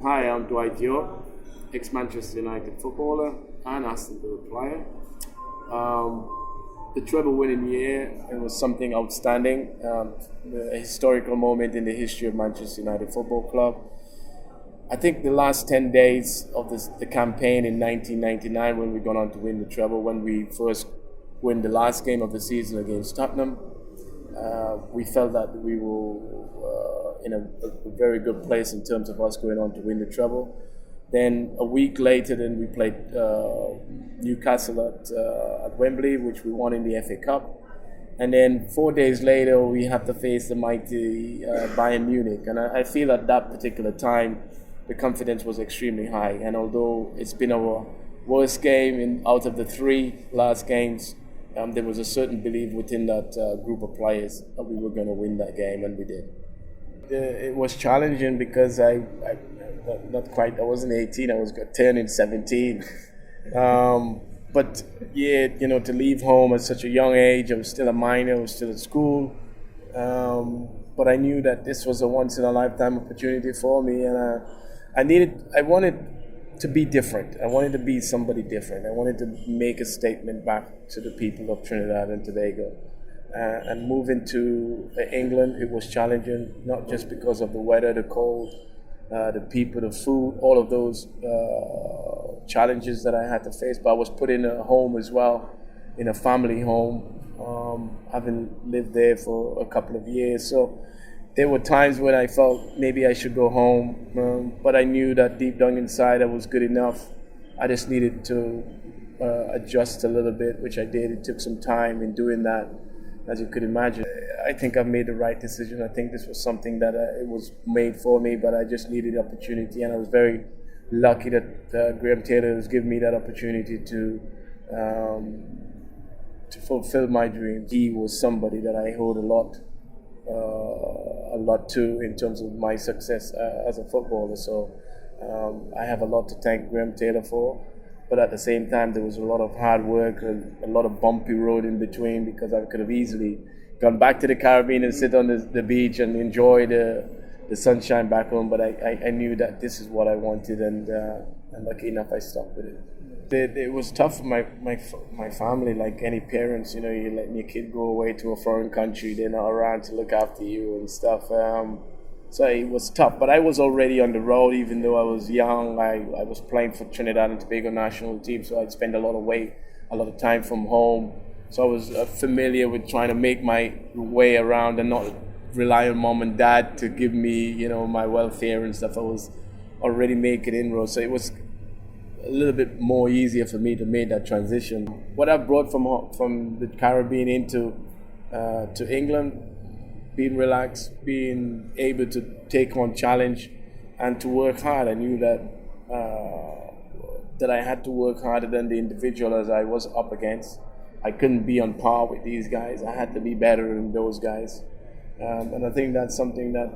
Hi, I'm Dwight Yorke, ex-Manchester United footballer and Aston Villa player. The treble winning year, it was something outstanding, a historical moment in the history of Manchester United Football Club. I think the last 10 days of the campaign in 1999, when we got on to win the treble, when we first win the last game of the season against Tottenham, we felt that we were in a very good place in terms of us going on to win the treble. Then a week later, we played Newcastle at Wembley, which we won in the FA Cup. And then 4 days later, we have to face the mighty Bayern Munich. And I feel at that particular time, the confidence was extremely high. And although it's been our worst game out of the three last games, there was a certain belief within that group of players that we were going to win that game, and we did. It was challenging because I wasn't 18, I was turning 17. But yeah, to leave home at such a young age, I was still a minor, I was still at school. But I knew that this was a once in a lifetime opportunity for me, and I wanted to be different. I wanted to be somebody different. I wanted to make a statement back to the people of Trinidad and Tobago. And moving to England, it was challenging, not just because of the weather, the cold, the people, the food, all of those challenges that I had to face. But I was put in a home as well, in a family home, having lived there for a couple of years. So there were times when I felt maybe I should go home, but I knew that deep down inside I was good enough. I just needed to adjust a little bit, which I did. It took some time in doing that, as you could imagine. I think I've made the right decision. I think this was something that it was made for me, but I just needed the opportunity, and I was very lucky that Graham Taylor has given me that opportunity to fulfill my dreams. He was somebody that I owed a lot to in terms of my success as a footballer. So I have a lot to thank Graham Taylor for. But at the same time, there was a lot of hard work and a lot of bumpy road in between, because I could have easily gone back to the Caribbean and sit on the beach and enjoy the sunshine back home. But I knew that this is what I wanted, and lucky enough, I stuck with it. It was tough for my family, like any parents. You're letting your kid go away to a foreign country, they're not around to look after you and stuff. So it was tough, but I was already on the road. Even though I was young, I was playing for Trinidad and Tobago national team, so I'd spend a lot of time from home. So I was familiar with trying to make my way around and not rely on mom and dad to give me, my welfare and stuff. I was already making inroads, so it was a little bit more easier for me to make that transition. What I brought from the Caribbean into to England, being relaxed, being able to take on challenge and to work hard. I knew that I had to work harder than the individual as I was up against. I couldn't be on par with these guys. I had to be better than those guys. And I think that's something that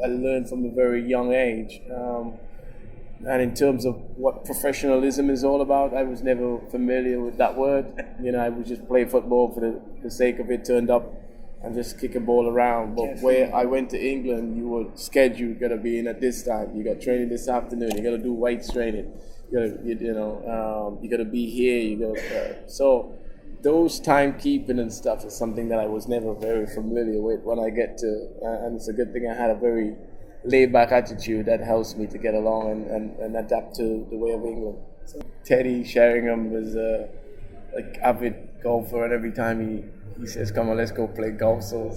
I learned from a very young age. And in terms of what professionalism is all about, I was never familiar with that word. I would just play football for the sake of it, turned up and just kick a ball around. But where I went to England, you were scheduled, you got to be in at this time, you got training this afternoon, you got to do weights training, you got to be here, so those timekeeping and stuff is something that I was never very familiar with when I get to, and it's a good thing I had a very laid-back attitude that helps me to get along and adapt to the way of England. So Teddy Sheringham was an avid golfer, and every time he says, "Come on, let's go play golf." So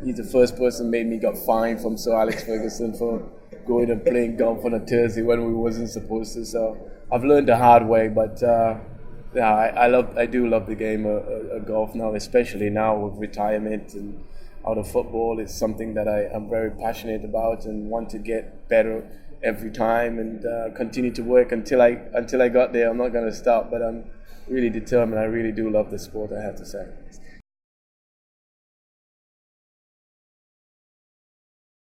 he's the first person made me got fined from Sir Alex Ferguson for going and playing golf on a Thursday when we wasn't supposed to. So I've learned the hard way, but I do love the game of golf now, especially now with retirement and out of football. It's something that I'm very passionate about and want to get better every time and continue to work until I got there. I'm not going to stop, but I'm really determined. I really do love the sport, I have to say.